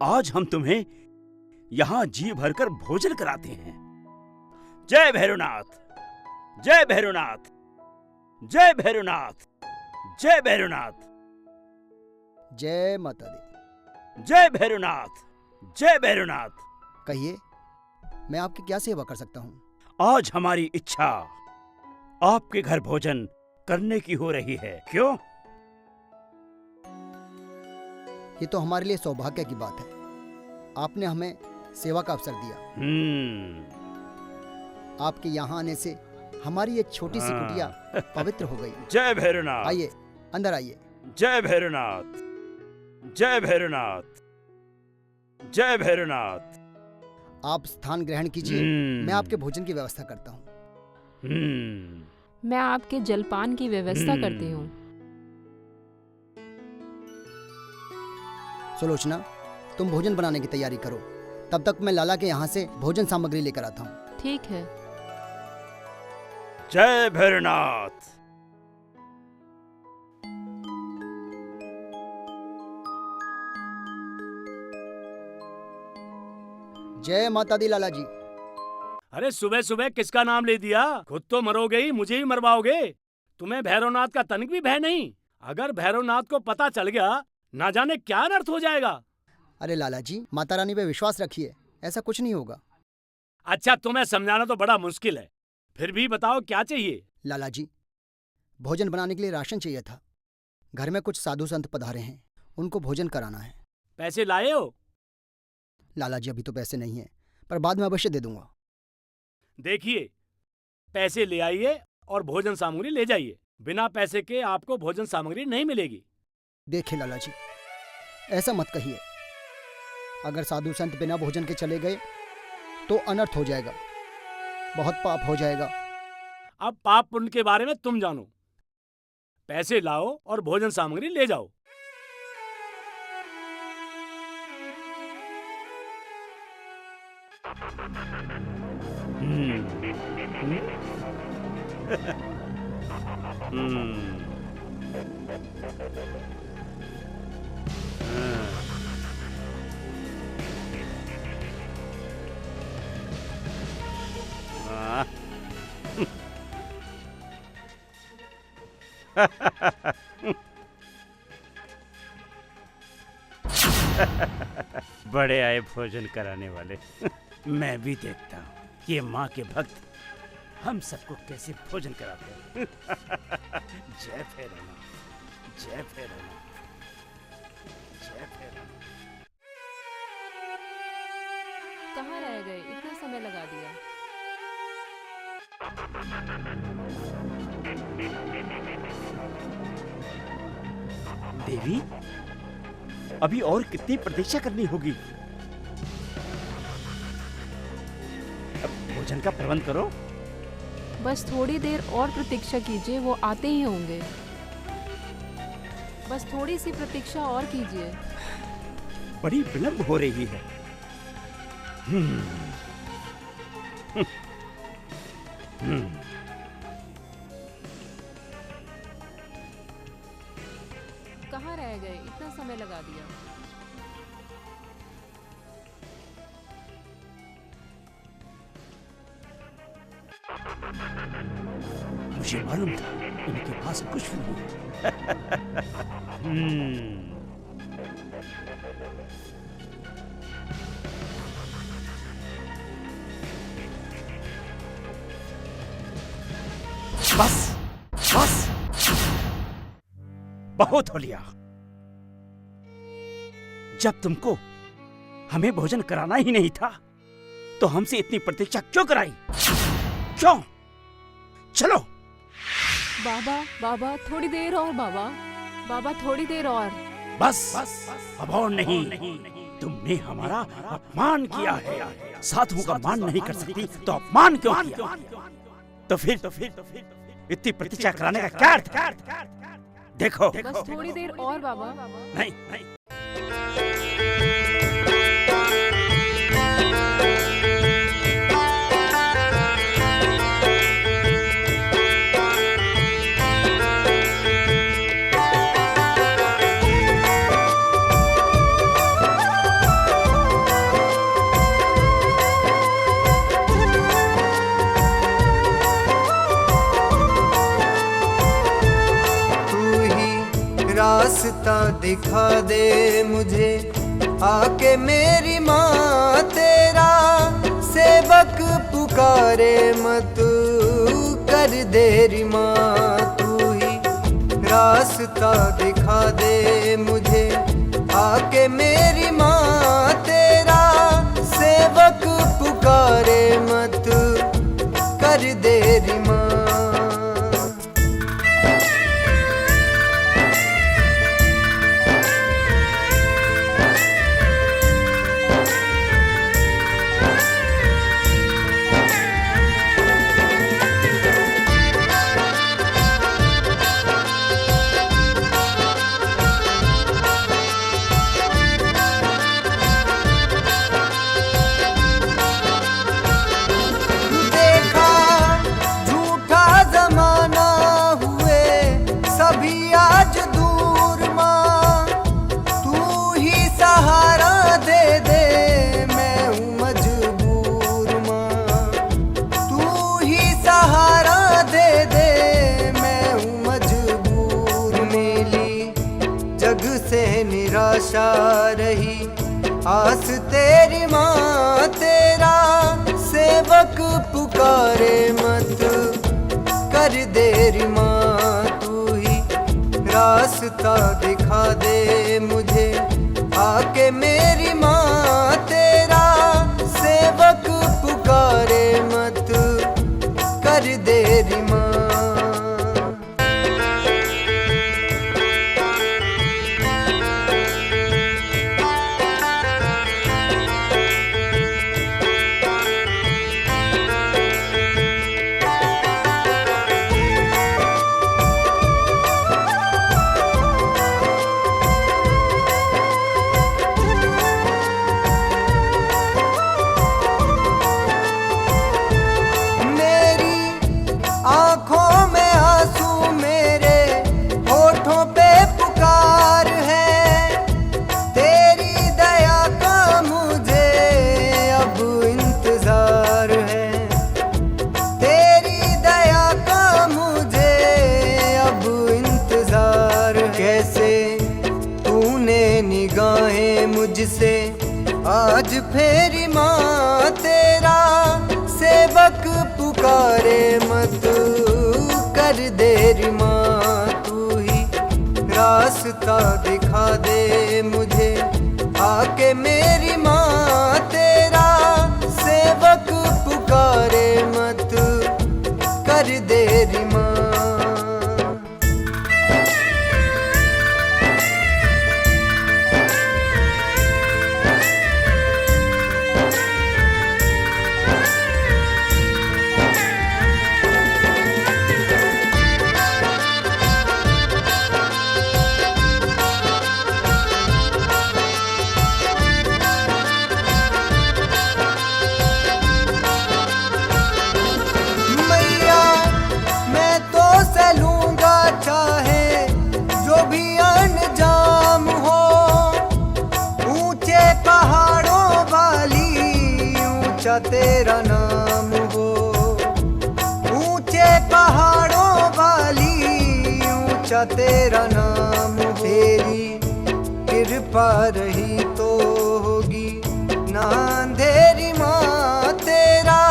आज हम तुम्हें यहाँ जी भरकर भोजन कराते हैं। जय भैरवनाथ, जय भैरवनाथ, जय भैरवनाथ, जय भैरवनाथ, जय माता दी। जय भैरवनाथ, जय भैरवनाथ। कहिए, मैं आपकी क्या सेवा कर सकता हूँ? आज हमारी इच्छा आपके घर भोजन करने की हो रही है। क्यों? ये तो हमारे लिए सौभाग्य की बात है। आपने हमें सेवा का अवसर दिया। आपके यहाँ आने से हमारी एक छोटी सी कुटिया पवित्र हो गई। जय भैरवनाथ। आइए, अंदर आइए। जय भैरवनाथ, जय भैरवनाथ, जय भैरवनाथ। आप स्थान ग्रहण कीजिए, मैं आपके भोजन की व्यवस्था करता हूँ। मैं आपके जलपान की व्यवस्था करती हूँ। सुलोचना, तुम भोजन बनाने की तैयारी करो, तब तक मैं लाला के यहाँ से भोजन सामग्री लेकर आता हूँ। ठीक है। जय भैरवनाथ। जय माता दी लाला जी। अरे सुबह सुबह किसका नाम ले दिया? खुद तो मरोगे ही, मुझे ही मरवाओगे। तुम्हें भैरवनाथ का तनिक भी भय नहीं? अगर भैरवनाथ को पता चल गया, ना जाने क्या अनर्थ हो जाएगा। अरे लाला जी, माता रानी पे विश्वास रखिए, ऐसा कुछ नहीं होगा। अच्छा, तुम्हें समझाना तो बड़ा मुश्किल है, फिर भी बताओ क्या चाहिए? लाला जी, भोजन बनाने के लिए राशन चाहिए था। घर में कुछ साधु संत पधारे हैं, उनको भोजन कराना है। पैसे लाए हो? लाला जी, अभी तो पैसे नहीं है, पर बाद में अवश्य दे दूंगा। देखिए, पैसे ले आइए और भोजन सामग्री ले जाइए। बिना पैसे के आपको भोजन सामग्री नहीं मिलेगी। देखिए लाला जी, ऐसा मत कहिए। अगर साधु संत बिना भोजन के चले गए तो अनर्थ हो जाएगा, बहुत पाप हो जाएगा। अब पाप पुण्य के बारे में तुम जानो। पैसे लाओ और भोजन सामग्री ले जाओ। बड़े आए भोजन कराने वाले। मैं भी देखता हूँ कि ये माँ के भक्त हम सबको कैसे भोजन कराते हैं। जय भैरवनाथ, जय भैरवनाथ, जय भैरवनाथ। कहाँ रह गए? इतना समय लगा दिया। देवी, अभी और कितनी प्रतीक्षा करनी होगी? अब भोजन का प्रबंध करो। बस थोड़ी देर और प्रतीक्षा कीजिए, वो आते ही होंगे। बस थोड़ी सी प्रतीक्षा और कीजिए। बड़ी विलंब हो रही है। कहाँ रह गए? इतना समय लगा दिया। मुझे मालूम था इनके पास कुछ भी नहीं। बस बस, बहुत हो लिया। जब तुमको हमें भोजन कराना ही नहीं था तो हमसे इतनी प्रतीक्षा क्यों कराई? क्यों? चलो। बाबा, बाबा थोड़ी देर और बाबा, बाबा थोड़ी देर और। बस अब और नहीं। तुमने हमारा अपमान किया है। साधुओं का मान नहीं कर सकती तो अपमान क्यों किया? तो फिर इतनी प्रतीक्षा कराने का क्या अर्थ? देखो, बस थोड़ी देर और बाबा। नहीं। रास्ता दिखा दे मुझे आके मेरी माँ, तेरा सेवक पुकारे मत कर देरी माँ, तू ही रास्ता दिखा दे मुझे आके मेरी माँ, तेरा सेवक पुकारे मत कर देरी माँ। निराशा रही आस तेरी माँ, तेरा सेवक पुकारे मत कर देरी माँ, तू ही रास्ता दिखा दे मुझे आके मेरी माँ, तेरा सेवक पुकारे मत कर देरी माँ। मुझसे आज फेरी माँ, तेरा सेवक पुकारे मत कर देरी माँ, तू ही रास्ता दिखा दे मुझे आके मेरी माँ, तेरा सेवक पुकारे मत कर देरी माँ। तेरा नाम हो ऊंचे पहाड़ों वाली, ऊंचा तेरा नाम हो, तेरी कृपा रही तो होगी ना अंधेरी माँ, तेरा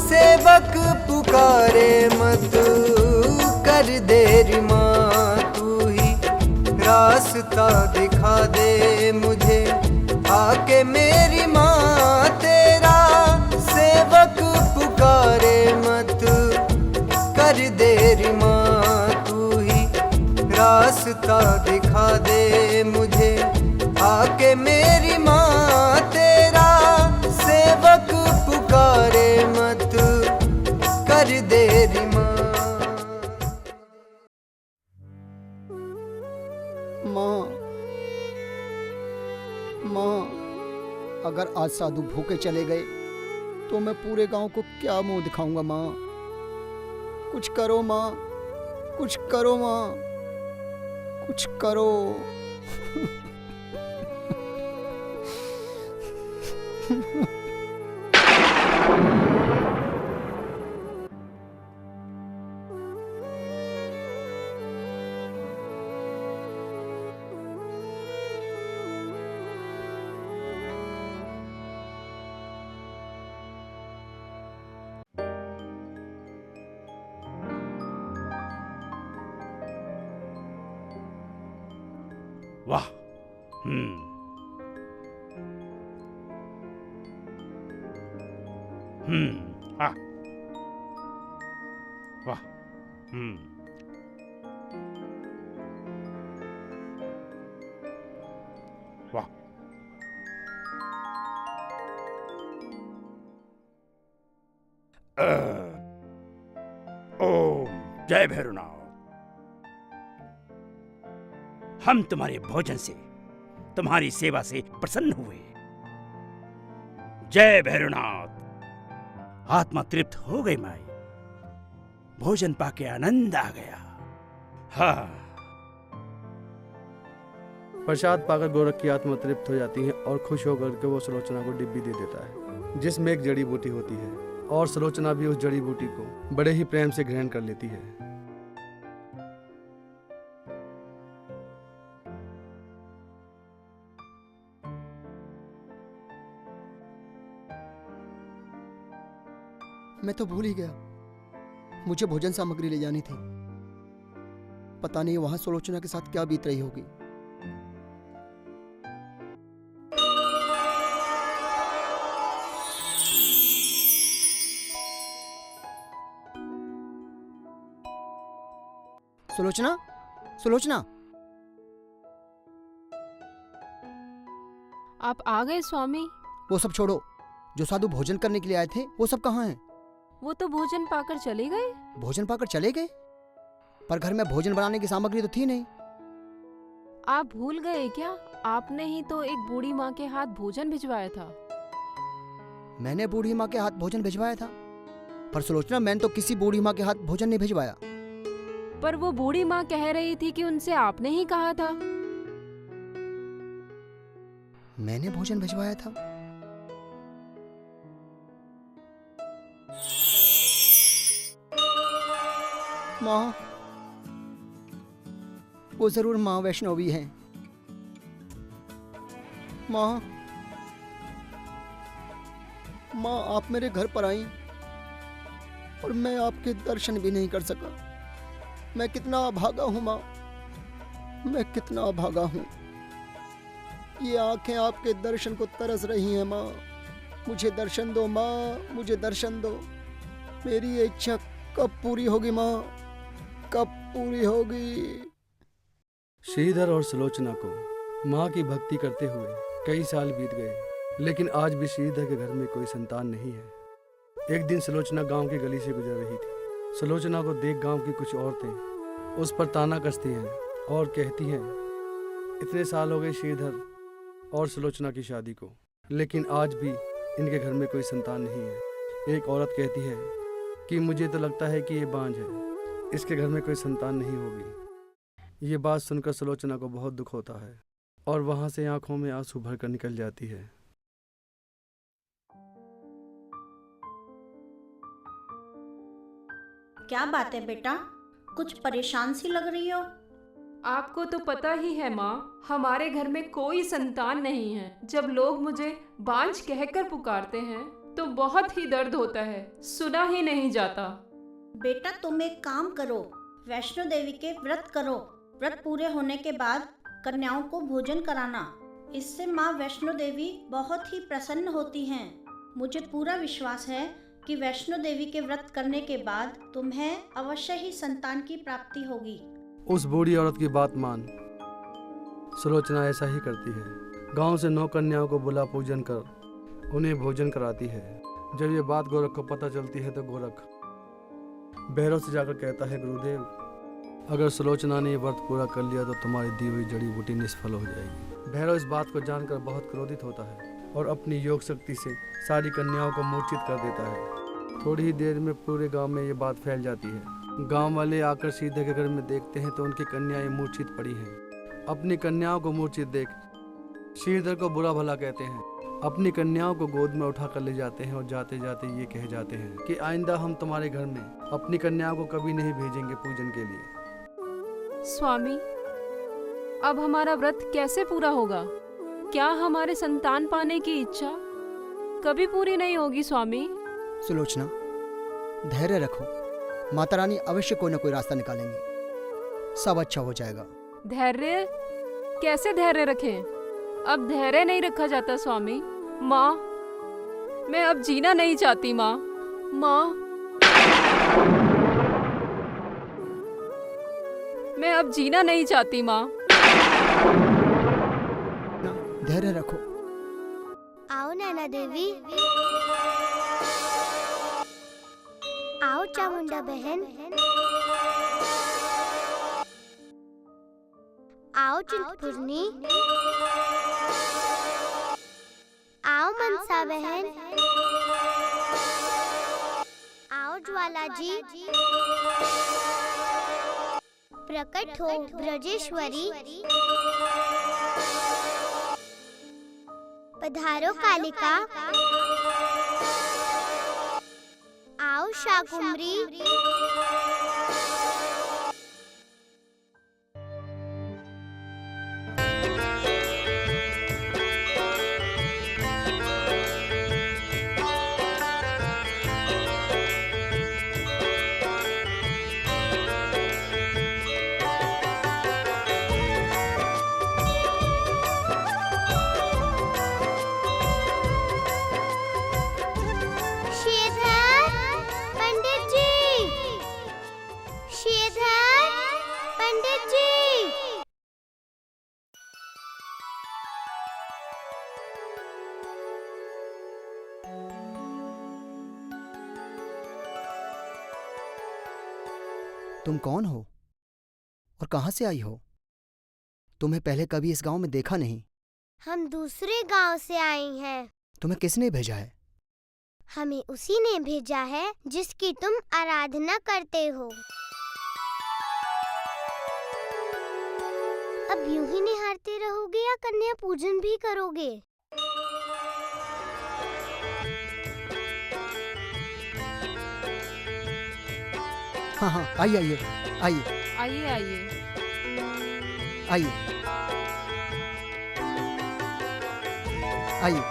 सेवक पुकारे मत कर देरी माँ, तू ही रास्ता दिखा दे मुझे आके मेरी माँ, तेरा सेवक पुकारे मत कर देरी माँ, तू ही रास्ता दिखा दे मुझे आके मेरी माँ, तेरा सेवक पुकारे मत कर देरी माँ। माँ, अगर आज साधु भूखे चले गए तो मैं पूरे गांव को क्या मुंह दिखाऊंगा माँ? कुछ करो माँ, कुछ करो माँ, कुछ करो। वाह। हम्म। हाँ। वाह। वाह। ओम जय भैरवनाथ। हम तुम्हारे भोजन से, तुम्हारी सेवा से प्रसन्न हुए। जय भैरवनाथ। आत्मा तृप्त हो गई माई, भोजन पाके आनंद आ गया। हाँ। प्रसाद पाकर गोरख की आत्मा तृप्त हो जाती है और खुश होकर के वो सुलोचना को डिब्बी दे देता है, जिसमें एक जड़ी बूटी होती है, और सुलोचना भी उस जड़ी बूटी को बड़े ही प्रेम से ग्रहण कर लेती है। मैं तो भूल ही गया, मुझे भोजन सामग्री ले जानी थी। पता नहीं वहां सुलोचना के साथ क्या बीत रही होगी। सुलोचना, सुलोचना, आप आ गए स्वामी। वो सब छोड़ो, जो साधु भोजन करने के लिए आए थे वो सब कहाँ हैं? वो तो भोजन पाकर चले गए। भोजन पाकर चले गए? पर घर में भोजन बनाने की सामग्री तो थी नहीं। आप भूल गए क्या? आपने ही तो एक बूढ़ी माँ के हाथ भोजन भिजवाया था। मैंने बूढ़ी माँ के हाथ भोजन भिजवाया था? पर सुलोचना, मैंने तो किसी बूढ़ी माँ के हाथ भोजन नहीं भिजवाया। पर वो बूढ़ी माँ कह रही थी कि उनसे आपने ही कहा था। मैंने भोजन भिजवाया था? माँ, वो जरूर माँ वैष्णवी हैं। माँ, माँ आप मेरे घर पर आई और मैं आपके दर्शन भी नहीं कर सका। मैं कितना अभागा हूँ माँ, मैं कितना अभागा हूँ। ये आंखें आपके दर्शन को तरस रही हैं माँ। मुझे दर्शन दो माँ, मुझे दर्शन दो। मेरी ये इच्छा कब पूरी होगी माँ, कब पूरी होगी? श्रीधर और सुलोचना को माँ की भक्ति करते हुए कई साल बीत गए, लेकिन आज भी श्रीधर के घर में कोई संतान नहीं है। एक दिन सुलोचना गांव की गली से गुजर रही थी। सुलोचना को देख गांव की कुछ औरतें उस पर ताना कसती हैं और कहती हैं, इतने साल हो गए श्रीधर और सुलोचना की शादी को, लेकिन आज भी इनके घर में कोई संतान नहीं है। एक औरत कहती है कि मुझे तो लगता है कि ये बांझ है, इसके घर में कोई संतान नहीं होगी। ये बात सुनकर सुलोचना को बहुत दुख होता है और वहां से आंखों में आंसू भरकर निकल जाती है। क्या बात है बेटा, कुछ परेशान सी लग रही हो? आपको तो पता ही है माँ, हमारे घर में कोई संतान नहीं है। जब लोग मुझे बांझ कहकर पुकारते हैं तो बहुत ही दर्द होता है, सुना ही नहीं जाता। बेटा तुम एक काम करो, वैष्णो देवी के व्रत करो। व्रत पूरे होने के बाद कन्याओं को भोजन कराना, इससे माँ वैष्णो देवी बहुत ही प्रसन्न होती हैं। मुझे पूरा विश्वास है कि वैष्णो देवी के व्रत करने के बाद तुम्हें अवश्य ही संतान की प्राप्ति होगी। उस बूढ़ी औरत की बात मान सुलोचना ऐसा ही करती है। गांव से 9 कन्याओं को बुला पूजन कर उन्हें भोजन कराती है। जब ये बात गोरख को पता चलती है तो गोरख भैरव से जाकर कहता है, गुरुदेव, अगर सुलोचना ने व्रत पूरा कर लिया तो तुम्हारी दी हुई जड़ी बूटी निष्फल हो जाएगी। भैरव इस बात को जानकर बहुत क्रोधित होता है और अपनी योग शक्ति से सारी कन्याओं को मूर्छित कर देता है। थोड़ी ही देर में पूरे गांव में ये बात फैल जाती है। गांव वाले आकर श्रीधर के घर में देखते हैं तो उनकी कन्याएं मूर्छित पड़ी हैं। अपनी कन्याओं को मूर्छित देख श्रीधर को बुरा भला कहते हैं। अपनी कन्याओं को गोद में उठा कर ले जाते हैं और जाते जाते ये कह जाते हैं कि आइंदा हम तुम्हारे घर में अपनी कन्याओं को कभी नहीं भेजेंगे पूजन के लिए। स्वामी, अब हमारा व्रत कैसे पूरा होगा? क्या हमारे संतान पाने की इच्छा कभी पूरी नहीं होगी स्वामी? सुलोचना, धैर्य रखो, माता रानी अवश्य कोई ना कोई रास्ता निकालेंगी, सब अच्छा हो जाएगा। धैर्य? कैसे धैर्य रखें? अब धैर्य नहीं रखा जाता स्वामी। माँ, मैं अब जीना नहीं चाहती माँ। माँ, मैं अब जीना नहीं चाहती माँ। धैर्य रखो। आओ नैना देवी, आओ चामुंडा बहन, आओ चिंतपूर्णी, आओ मनसा बहन, आओ ज्वाला जी, प्रकट हो ब्रजेश्वरी, पधारो कालिका, आओ शाकुंभरी, श्रीधर पंडित जी, श्रीधर पंडित जी। तुम कौन हो और कहाँ से आई हो? तुम्हें पहले कभी इस गांव में देखा नहीं। हम दूसरे गांव से आई हैं। तुम्हें किसने भेजा है? हमें उसी ने भेजा है जिसकी तुम आराधना करते हो। अब यूं ही निहारते रहोगे या कन्या पूजन भी करोगे? हाँ हाँ, आइए आइए आइए आइए आइए। आइए आइए।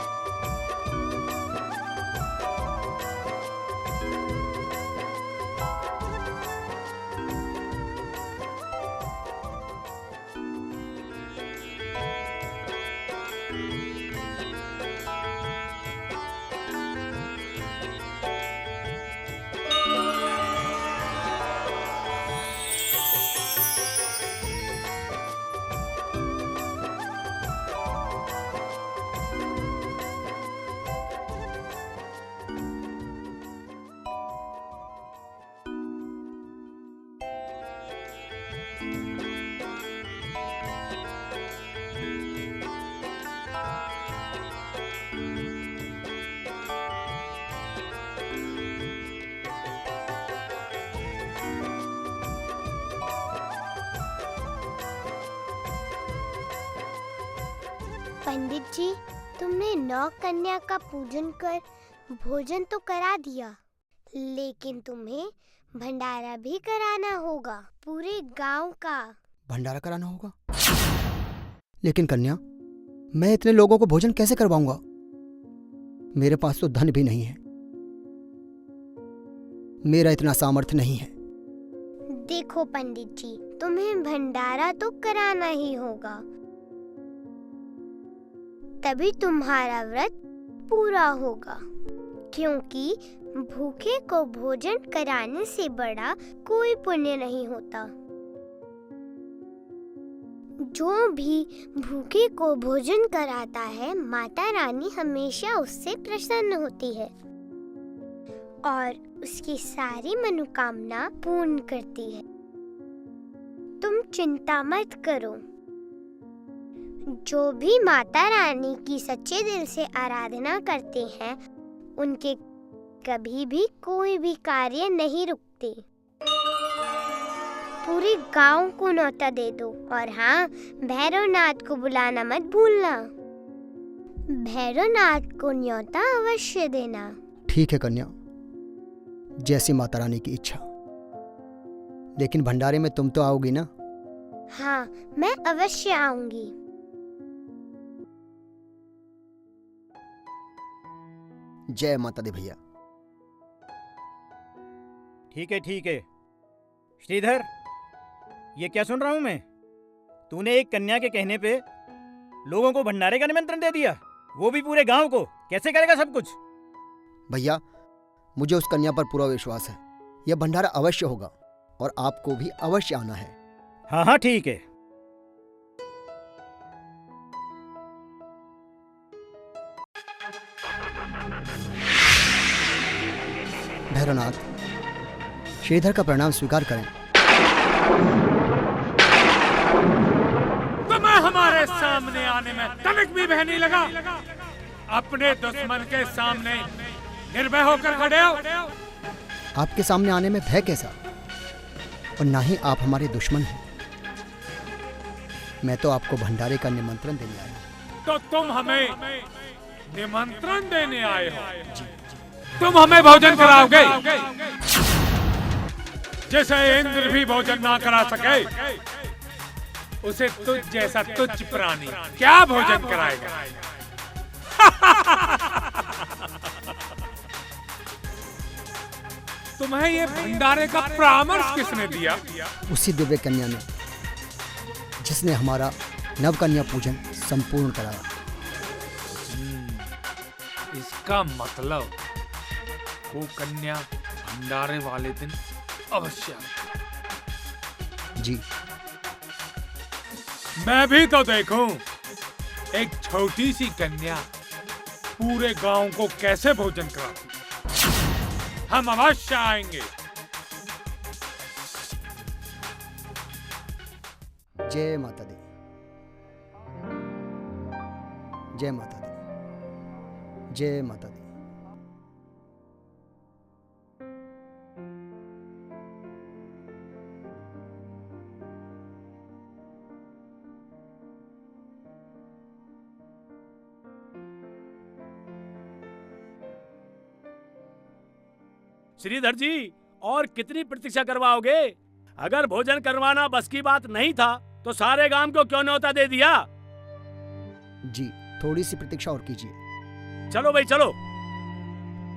पंडित जी, तुमने 9 कन्या का पूजन कर भोजन तो करा दिया, लेकिन तुम्हें भंडारा भी कराना होगा, पूरे गांव का। भंडारा कराना होगा? लेकिन कन्या, मैं इतने लोगों को भोजन कैसे करवाऊंगा? मेरे पास तो धन भी नहीं है, मेरा इतना सामर्थ्य नहीं है। देखो पंडित जी, तुम्हें भंडारा तो कराना ही होगा, तभी तुम्हारा व्रत पूरा होगा, क्योंकि भूखे को भोजन कराने से बड़ा कोई पुण्य नहीं होता। जो भी भूखे को भोजन कराता है, माता रानी हमेशा उससे प्रसन्न होती है और उसकी सारी मनोकामना पूर्ण करती है। तुम चिंता मत करो, जो भी माता रानी की सच्चे दिल से आराधना करते हैं, उनके कभी भी कोई भी कार्य नहीं रुकते। पूरे गांव को न्योता दे दो, और हाँ, भैरवनाथ को बुलाना मत भूलना। भैरवनाथ को न्योता अवश्य देना। ठीक है कन्या, जैसी माता रानी की इच्छा। लेकिन भंडारे में तुम तो आओगी ना? हाँ, मैं अवश्य आऊंगी। जय माता दी भैया। ठीक है श्रीधर, ये क्या सुन रहा हूं मैं? तूने एक कन्या के कहने पे लोगों को भंडारे का निमंत्रण दे दिया, वो भी पूरे गांव को। कैसे करेगा सब कुछ? भैया, मुझे उस कन्या पर पूरा विश्वास है। यह भंडारा अवश्य होगा और आपको भी अवश्य आना है। हाँ हाँ ठीक है। भैरवनाथ, श्रीधर का प्रणाम स्वीकार करें। तुम्हें हमारे सामने आने में तनिक भी भय नहीं लगा? अपने दुश्मन के सामने निर्भय होकर खड़े हो। आपके सामने आने में भय कैसा? और ना ही आप हमारे दुश्मन हैं। मैं तो आपको भंडारे का निमंत्रण देने आया हूं। तो तुम हमें निमंत्रण देने आए हो? तुम हमें भोजन कराओगे? जैसे इंद्र भी भोजन ना करा सके, उसे तुझ जैसा तुच्छ प्राणी क्या भोजन कराएगा? तुम्हें ये भंडारे का परामर्श किसने दिया? उसी दिव्य कन्या ने, जिसने हमारा नवकन्या पूजन संपूर्ण कराया। इसका मतलब वो कन्या भंडारे वाले दिन अवश्य। जी। मैं भी तो देखूं एक छोटी सी कन्या पूरे गांव को कैसे भोजन कराती। हम अवश्य आएंगे। जय माता दी, जय माता दी, जय माता दी। श्रीधर जी, और कितनी प्रतीक्षा करवाओगे? अगर भोजन करवाना बस की बात नहीं था तो सारे गांव को क्यों न्योता दे दिया? जी, थोड़ी सी प्रतीक्षा और कीजिए। चलो भाई चलो,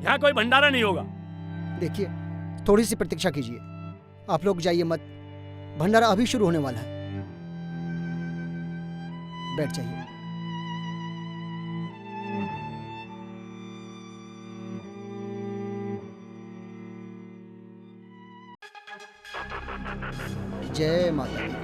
यहाँ कोई भंडारा नहीं होगा। देखिए, थोड़ी सी प्रतीक्षा कीजिए। आप लोग जाइए मत, भंडारा अभी शुरू होने वाला है। बैठ जाइए। जय माता दी।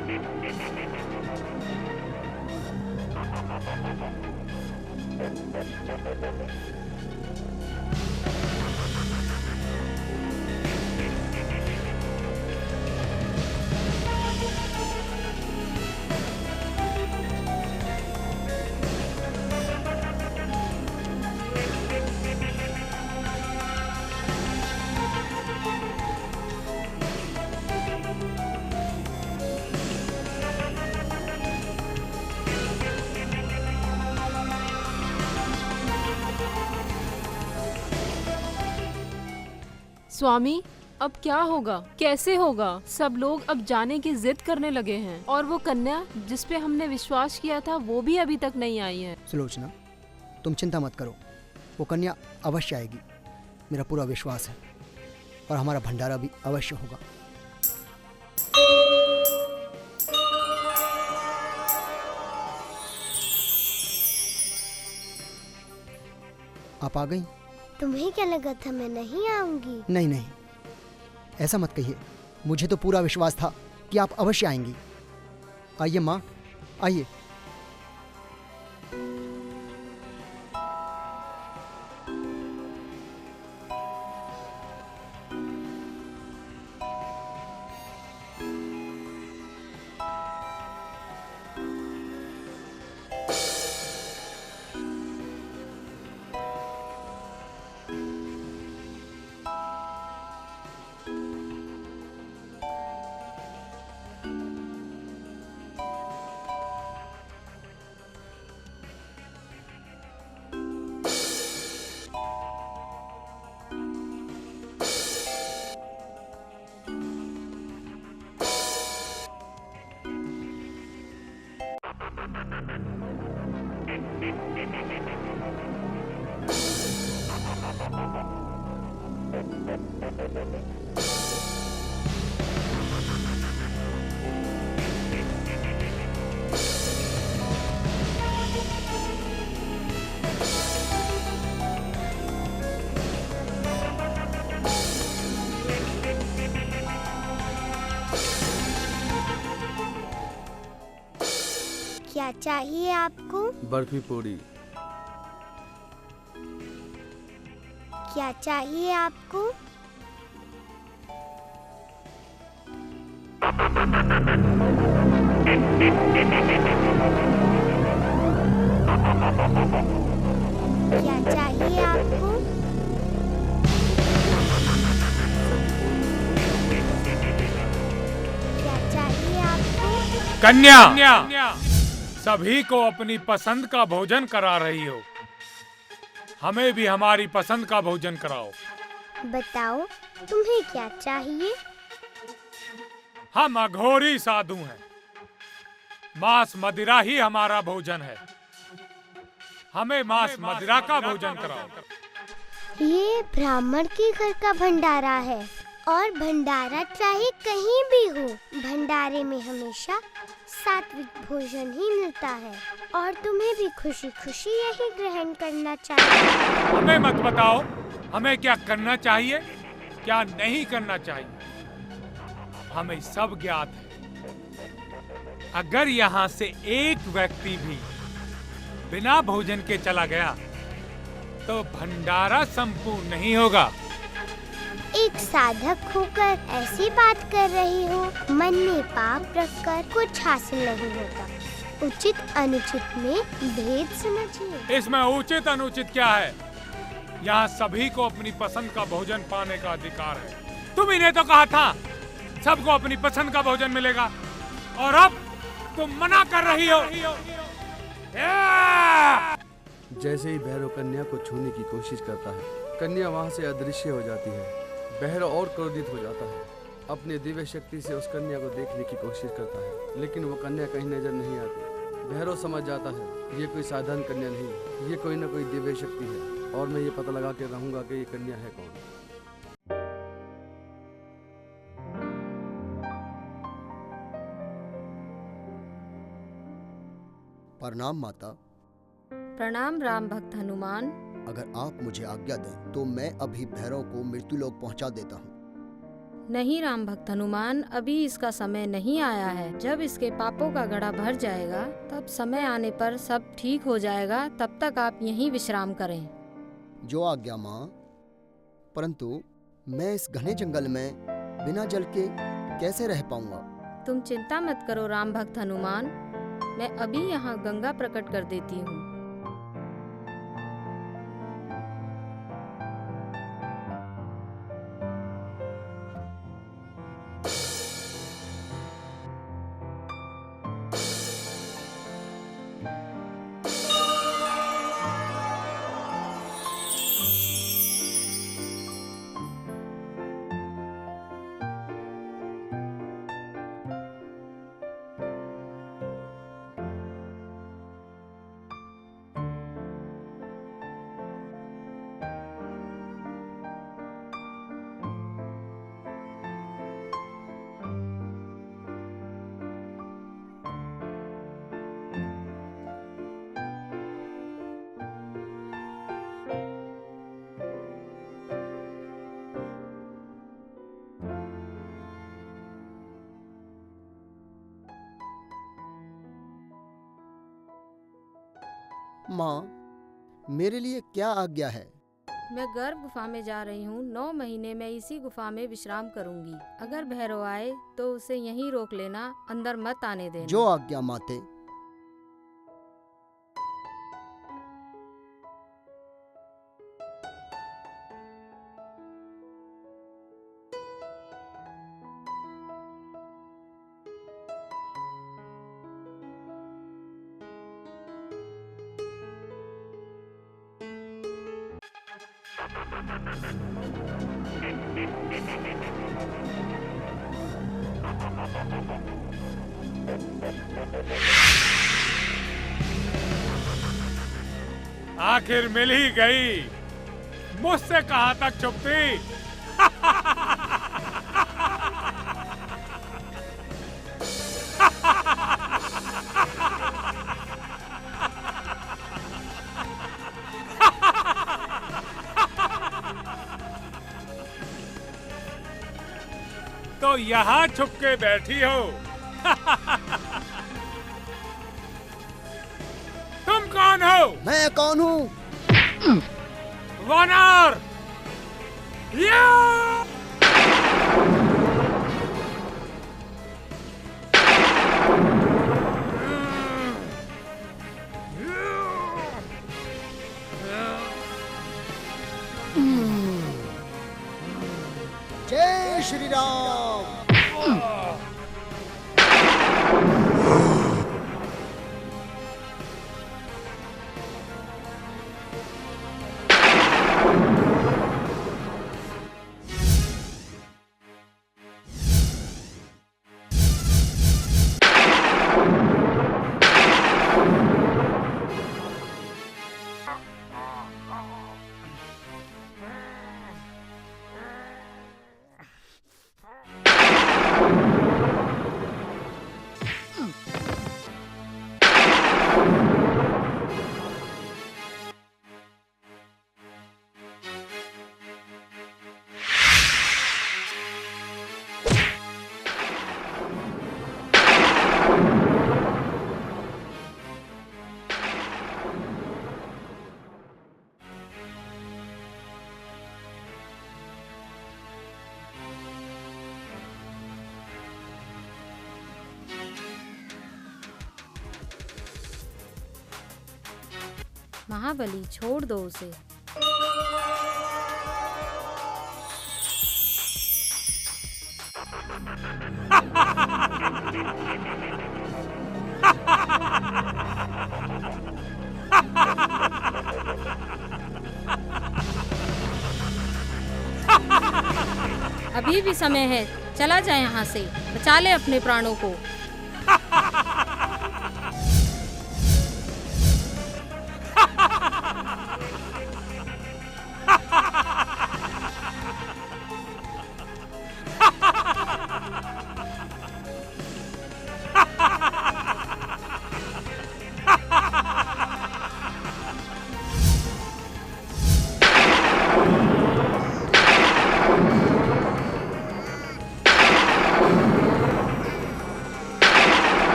स्वामी, अब क्या होगा? कैसे होगा? सब लोग अब जाने की जिद करने लगे हैं और वो कन्या जिस पे हमने विश्वास किया था वो भी अभी तक नहीं आई है। सुलोचना, तुम चिंता मत करो, वो कन्या अवश्य आएगी। मेरा पूरा विश्वास है और हमारा भंडारा भी अवश्य होगा। आप आ गई? तुम्हें क्या लगा था मैं नहीं आऊंगी? नहीं नहीं, ऐसा मत कहिए। मुझे तो पूरा विश्वास था कि आप अवश्य आएंगी। आइए माँ, आइए। चाहिए आपको? बर्फी पूरी। क्या चाहिए आपको? क्या चाहिए आपको? क्या चाहिए आपको? कन्या, सभी को अपनी पसंद का भोजन करा रही हो, हमें भी हमारी पसंद का भोजन कराओ। बताओ तुम्हें क्या चाहिए? हम अघोरी साधु हैं, मांस मदिरा ही हमारा भोजन है, हमें मांस मदिरा का भोजन कराओ। ये ब्राह्मण के घर का भंडारा है और भंडारा चाहे कहीं भी हो, भंडारे में हमेशा सात्विक भोजन ही मिलता है और तुम्हें भी खुशी खुशी यही ग्रहण करना चाहिए। हमें मत बताओ हमें क्या करना चाहिए क्या नहीं करना चाहिए, हमें सब ज्ञात है। अगर यहाँ से एक व्यक्ति भी बिना भोजन के चला गया तो भंडारा संपूर्ण नहीं होगा। एक साधक होकर ऐसी बात कर रही हो, मन में पाप रखकर कुछ हासिल नहीं होता। उचित अनुचित में भेद समझिए। इसमें उचित अनुचित क्या है, यहाँ सभी को अपनी पसंद का भोजन पाने का अधिकार है। तुम इन्हें तो कहा था सबको अपनी पसंद का भोजन मिलेगा और अब तुम मना कर रही हो। जैसे ही भैरव कन्या को छूने की कोशिश करता है, कन्या वहाँ से अदृश्य हो जाती है। भैरव और क्रोधित हो जाता है, अपनी दिव्य शक्ति से उस कन्या को देखने की कोशिश करता है, लेकिन वो कन्या कहीं नजर नहीं आती। भैरव समझ जाता है ये कोई साधारण कन्या नहीं, ये कोई न कोई दिव्य शक्ति है और मैं ये पता लगा के रहूंगा कि ये कन्या है कौन। प्रणाम माता। प्रणाम राम भक्त हनुमान। अगर आप मुझे आज्ञा दें तो मैं अभी भैरव को मृत्युलोक पहुंचा देता हूं। नहीं राम भक्त हनुमान, अभी इसका समय नहीं आया है। जब इसके पापों का घड़ा भर जाएगा तब समय आने पर सब ठीक हो जाएगा। तब तक आप यहीं विश्राम करें। जो आज्ञा माँ। परंतु मैं इस घने जंगल में बिना जल के कैसे रह पाऊंगा? तुम चिंता मत करो राम भक्त हनुमान, मैं अभी यहाँ गंगा प्रकट कर देती हूँ। माँ, मेरे लिए क्या आज्ञा है? मैं गर्भ गुफा में जा रही हूँ। 9 महीने मैं इसी गुफा में विश्राम करूँगी। अगर भैरव आए तो उसे यहीं रोक लेना, अंदर मत आने देना। जो आज्ञा माते। आखिर मिल ही गई, मुझसे कहां तक छुपती। तो यहाँ छुप के बैठी हो। मैं कौन हूँ? वानर! या! जय श्री राम। महाबली, छोड़ दो उसे। अभी भी समय है, चला जाए यहाँ से, बचा ले अपने प्राणों को।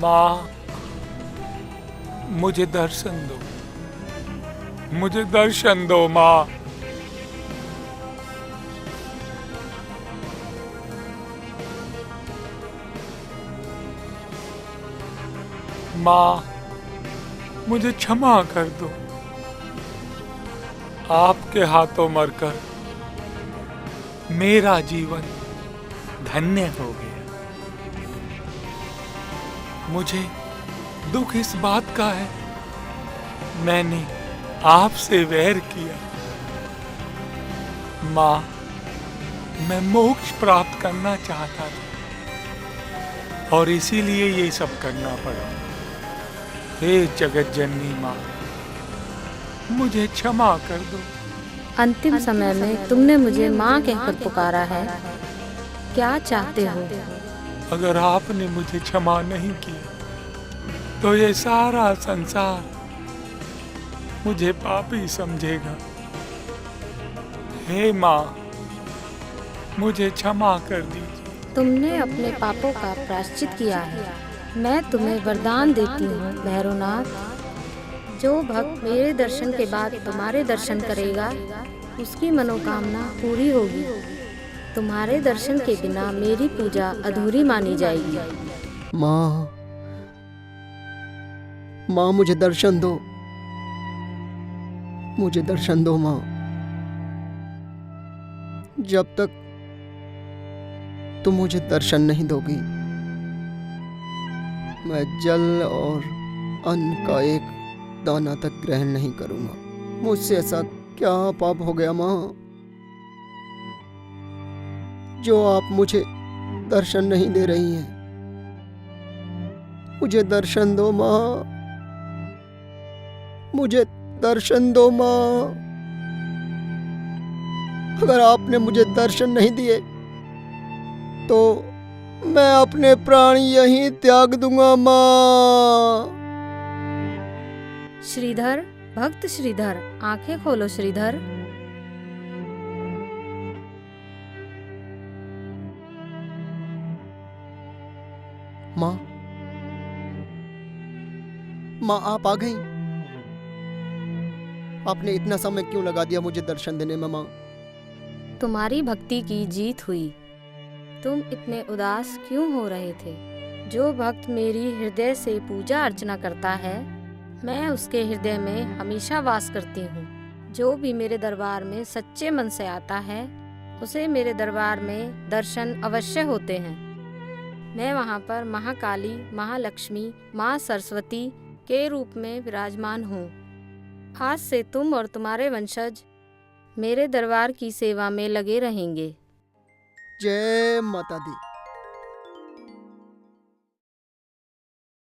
माँ, मुझे दर्शन दो, मुझे दर्शन दो माँ। माँ, मुझे क्षमा कर दो। आपके हाथों मरकर मेरा जीवन धन्य हो गया। मुझे दुख इस बात का है, मैंने आपसे वैर किया। माँ, मैं मोक्ष प्राप्त करना चाहता था और इसीलिए ये सब करना पड़ा। हे जगत जननी माँ, मुझे क्षमा कर दो। अंतिम समय में तुमने मुझे माँ कहकर पुकारा है, क्या चाहते हो? अगर आपने मुझे क्षमा नहीं किया तो ये सारा संसार मुझे पापी समझेगा। हे माँ, मुझे क्षमा कर दीजिए। तुमने अपने पापों का प्रायश्चित किया है। मैं तुम्हें वरदान देती हूँ भैरवनाथ, जो भक्त मेरे दर्शन के बाद तुम्हारे दर्शन करेगा उसकी मनोकामना पूरी होगी। तुम्हारे दर्शन के बिना मेरी पूजा अधूरी मानी जाएगी। माँ, माँ मुझे दर्शन दो, मुझे दर्शन दो माँ। जब तक तुम मुझे दर्शन नहीं दोगी, मैं जल और अन्न का एक दाना तक ग्रहण नहीं करूंगा। मुझसे ऐसा क्या पाप हो गया माँ, जो आप मुझे दर्शन नहीं दे रही हैं? मुझे दर्शन दो माँ, मुझे दर्शन दो माँ। अगर आपने मुझे दर्शन नहीं दिए तो मैं अपने प्राण यहीं त्याग दूंगा माँ। श्रीधर, भक्त श्रीधर, आंखें खोलो श्रीधर। माँ, माँ आप आ गई। आपने इतना समय क्यों लगा दिया मुझे दर्शन देने में माँ? तुम्हारी भक्ति की जीत हुई। तुम इतने उदास क्यों हो रहे थे? जो भक्त मेरी हृदय से पूजा अर्चना करता है, मैं उसके हृदय में हमेशा वास करती हूँ। जो भी मेरे दरबार में सच्चे मन से आता है, उसे मेरे दरबार में दर्शन अवश्य होते हैं। मैं वहाँ पर महाकाली, महालक्ष्मी, माँ सरस्वती के रूप में विराजमान हूँ। आज से तुम और तुम्हारे वंशज मेरे दरबार की सेवा में लगे रहेंगे। जय माता दी।